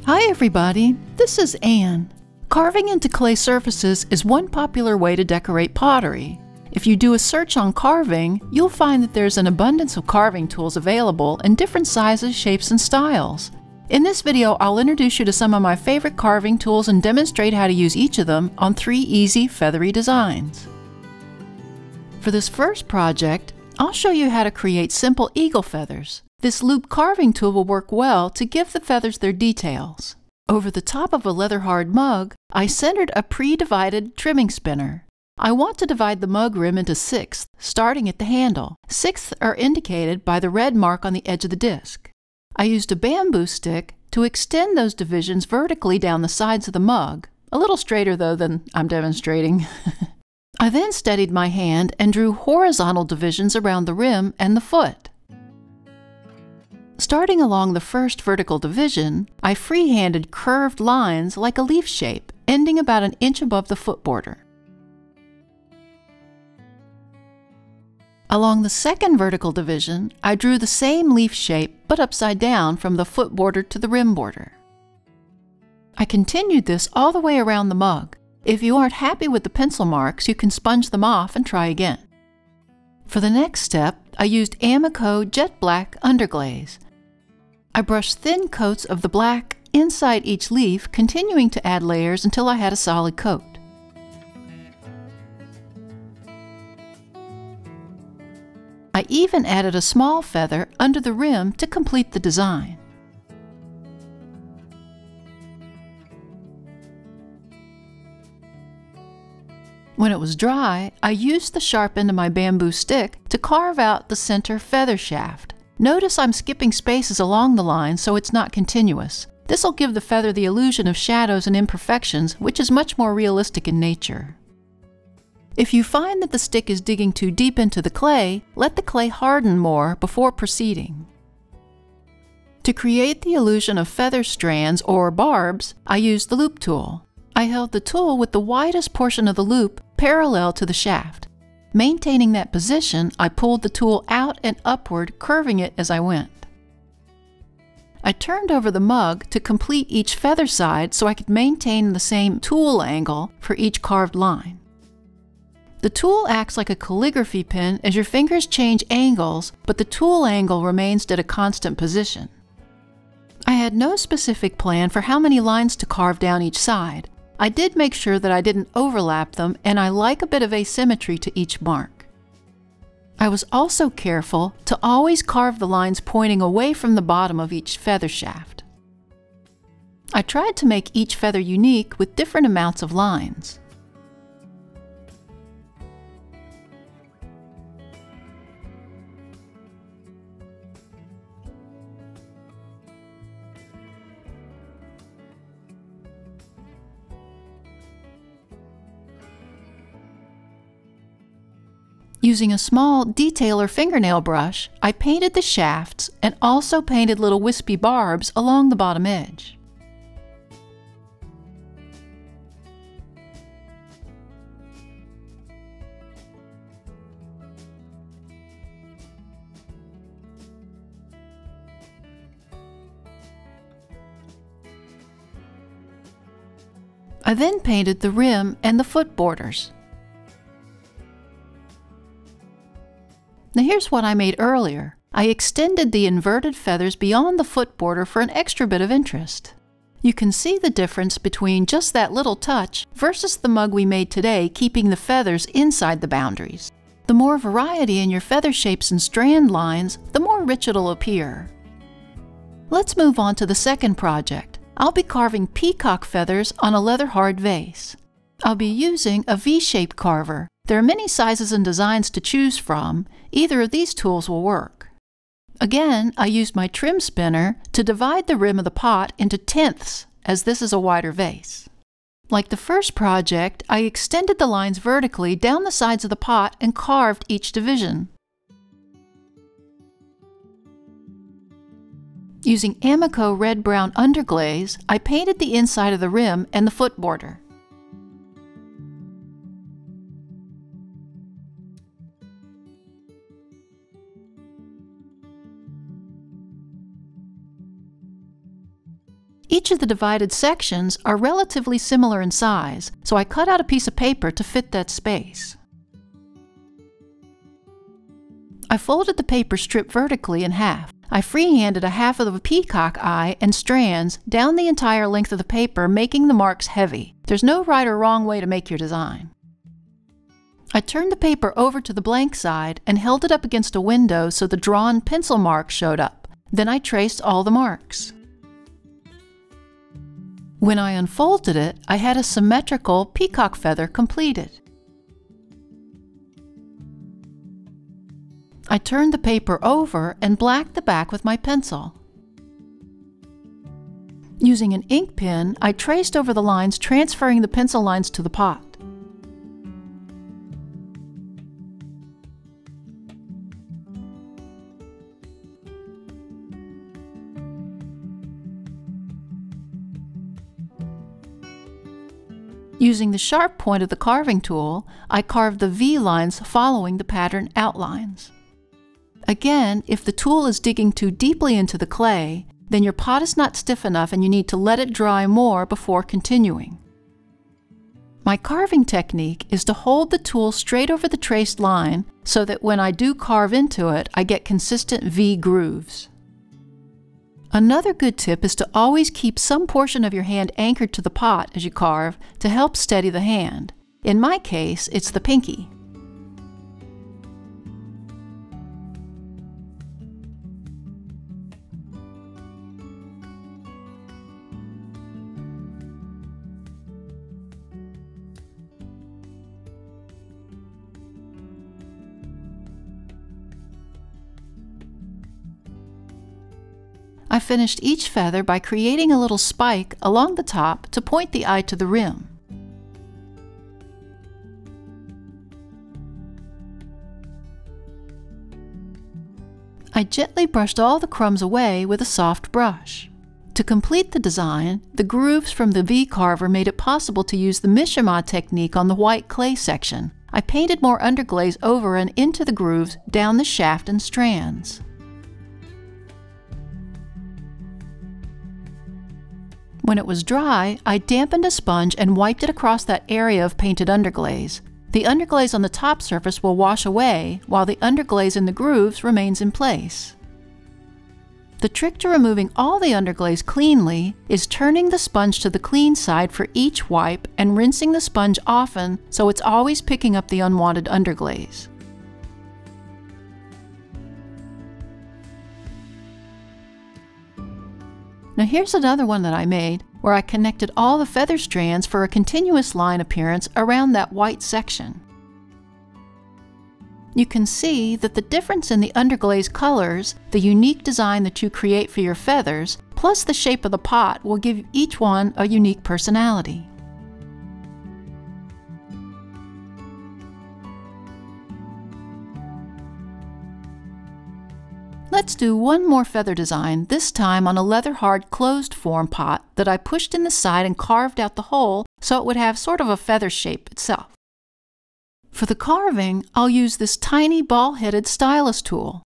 Hi everybody, this is Anne. Carving into clay surfaces is one popular way to decorate pottery. If you do a search on carving, you'll find that there's an abundance of carving tools available in different sizes, shapes, and styles. In this video, I'll introduce you to some of my favorite carving tools and demonstrate how to use each of them on 3 easy feathery designs. For this first project, I'll show you how to create simple eagle feathers. This loop carving tool will work well to give the feathers their details. Over the top of a leather-hard mug, I centered a pre-divided trimming spinner. I want to divide the mug rim into 6ths, starting at the handle. 6ths are indicated by the red mark on the edge of the disc. I used a bamboo stick to extend those divisions vertically down the sides of the mug, a little straighter though than I'm demonstrating. I then steadied my hand and drew horizontal divisions around the rim and the foot. Starting along the first vertical division, I freehanded curved lines like a leaf shape, ending about an inch above the foot border. Along the second vertical division, I drew the same leaf shape but upside down from the foot border to the rim border. I continued this all the way around the mug. If you aren't happy with the pencil marks, you can sponge them off and try again. For the next step, I used Amico Jet Black Underglaze. I brushed thin coats of the black inside each leaf, continuing to add layers until I had a solid coat. I even added a small feather under the rim to complete the design. When it was dry, I used the sharp end of my bamboo stick to carve out the center feather shaft. Notice I'm skipping spaces along the line so it's not continuous. This will give the feather the illusion of shadows and imperfections, which is much more realistic in nature. If you find that the stick is digging too deep into the clay, let the clay harden more before proceeding. To create the illusion of feather strands or barbs, I used the loop tool. I held the tool with the widest portion of the loop parallel to the shaft. Maintaining that position, I pulled the tool out and upward, curving it as I went. I turned over the mug to complete each feather side so I could maintain the same tool angle for each carved line. The tool acts like a calligraphy pen as your fingers change angles, but the tool angle remains at a constant position. I had no specific plan for how many lines to carve down each side. I did make sure that I didn't overlap them, and I like a bit of asymmetry to each mark. I was also careful to always carve the lines pointing away from the bottom of each feather shaft. I tried to make each feather unique with different amounts of lines. Using a small detailer fingernail brush, I painted the shafts and also painted little wispy barbs along the bottom edge. I then painted the rim and the foot borders. Now here's what I made earlier. I extended the inverted feathers beyond the foot border for an extra bit of interest. You can see the difference between just that little touch versus the mug we made today, keeping the feathers inside the boundaries. The more variety in your feather shapes and strand lines, the more rich it'll appear. Let's move on to the second project. I'll be carving peacock feathers on a leather-hard vase. I'll be using a V-shaped carver. There are many sizes and designs to choose from. Either of these tools will work. Again, I used my trim spinner to divide the rim of the pot into 10ths, as this is a wider vase. Like the first project, I extended the lines vertically down the sides of the pot and carved each division. Using Amico red-brown underglaze, I painted the inside of the rim and the foot border. Each of the divided sections are relatively similar in size, so I cut out a piece of paper to fit that space. I folded the paper strip vertically in half. I freehanded a half of the peacock eye and strands down the entire length of the paper, making the marks heavy. There's no right or wrong way to make your design. I turned the paper over to the blank side and held it up against a window so the drawn pencil marks showed up. Then I traced all the marks. When I unfolded it, I had a symmetrical peacock feather completed. I turned the paper over and blacked the back with my pencil. Using an ink pen, I traced over the lines, transferring the pencil lines to the pot. Using the sharp point of the carving tool, I carved the V lines following the pattern outlines. Again, if the tool is digging too deeply into the clay, then your pot is not stiff enough and you need to let it dry more before continuing. My carving technique is to hold the tool straight over the traced line so that when I do carve into it, I get consistent V grooves. Another good tip is to always keep some portion of your hand anchored to the pot as you carve to help steady the hand. In my case, it's the pinky. I finished each feather by creating a little spike along the top to point the eye to the rim. I gently brushed all the crumbs away with a soft brush. To complete the design, the grooves from the V-carver made it possible to use the mishima technique on the white clay section. I painted more underglaze over and into the grooves down the shaft and strands. When it was dry, I dampened a sponge and wiped it across that area of painted underglaze. The underglaze on the top surface will wash away, while the underglaze in the grooves remains in place. The trick to removing all the underglaze cleanly is turning the sponge to the clean side for each wipe and rinsing the sponge often so it's always picking up the unwanted underglaze. Now here's another one that I made where I connected all the feather strands for a continuous line appearance around that white section. You can see that the difference in the underglaze colors, the unique design that you create for your feathers, plus the shape of the pot will give each one a unique personality. Let's do one more feather design, this time on a leather-hard closed form pot that I pushed in the side and carved out the hole so it would have sort of a feather shape itself. For the carving, I'll use this tiny ball-headed stylus tool.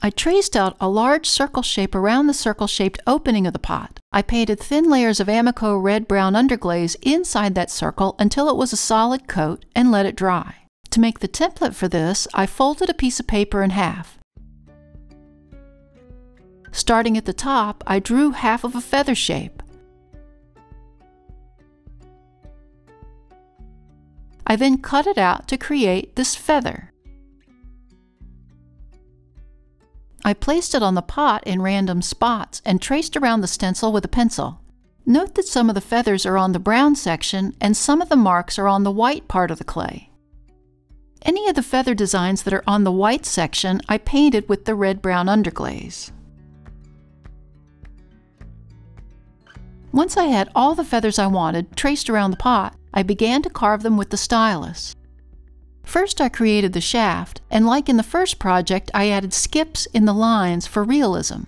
I traced out a large circle shape around the circle-shaped opening of the pot. I painted thin layers of Amico red-brown underglaze inside that circle until it was a solid coat and let it dry. To make the template for this, I folded a piece of paper in half. Starting at the top, I drew half of a feather shape. I then cut it out to create this feather. I placed it on the pot in random spots and traced around the stencil with a pencil. Note that some of the feathers are on the brown section and some of the marks are on the white part of the clay. Any of the feather designs that are on the white section I painted with the red-brown underglaze. Once I had all the feathers I wanted traced around the pot, I began to carve them with the stylus. First I created the shaft, and like in the first project, I added skips in the lines for realism.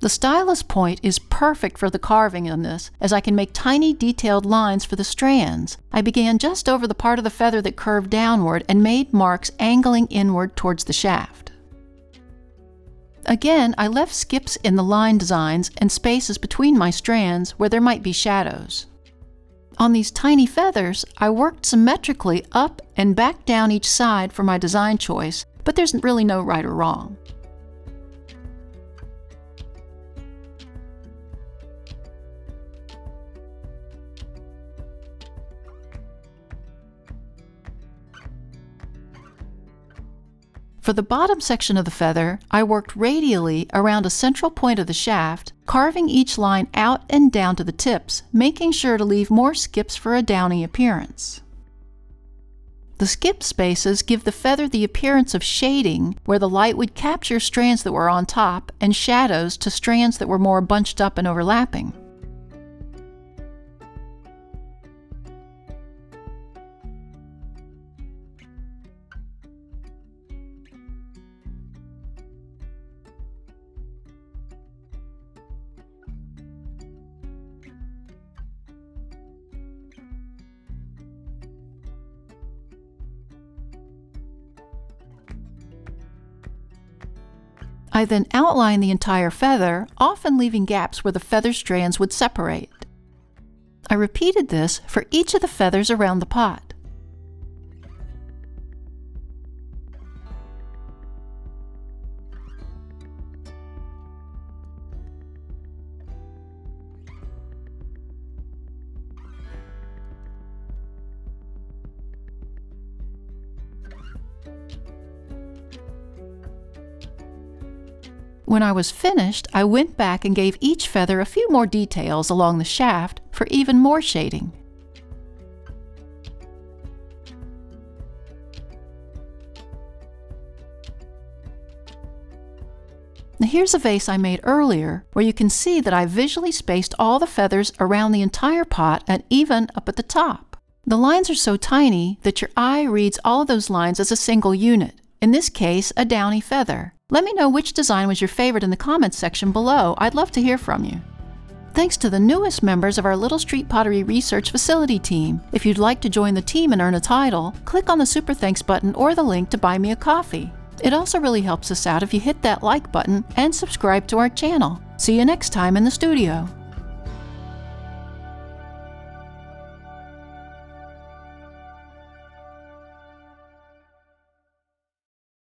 The stylus point is perfect for the carving on this, as I can make tiny detailed lines for the strands. I began just over the part of the feather that curved downward and made marks angling inward towards the shaft. Again, I left skips in the line designs and spaces between my strands where there might be shadows. On these tiny feathers, I worked symmetrically up and back down each side for my design choice, but there's really no right or wrong. For the bottom section of the feather, I worked radially around a central point of the shaft, carving each line out and down to the tips, making sure to leave more skips for a downy appearance. The skip spaces give the feather the appearance of shading, where the light would capture strands that were on top and shadows to strands that were more bunched up and overlapping. I then outline the entire feather, often leaving gaps where the feather strands would separate. I repeated this for each of the feathers around the pot. When I was finished, I went back and gave each feather a few more details along the shaft for even more shading. Now here's a vase I made earlier, where you can see that I visually spaced all the feathers around the entire pot and even up at the top. The lines are so tiny that your eye reads all of those lines as a single unit, in this case, a downy feather. Let me know which design was your favorite in the comments section below. I'd love to hear from you. Thanks to the newest members of our Little Street Pottery Research Facility team. If you'd like to join the team and earn a title, click on the Super Thanks button or the link to buy me a coffee. It also really helps us out if you hit that like button and subscribe to our channel. See you next time in the studio.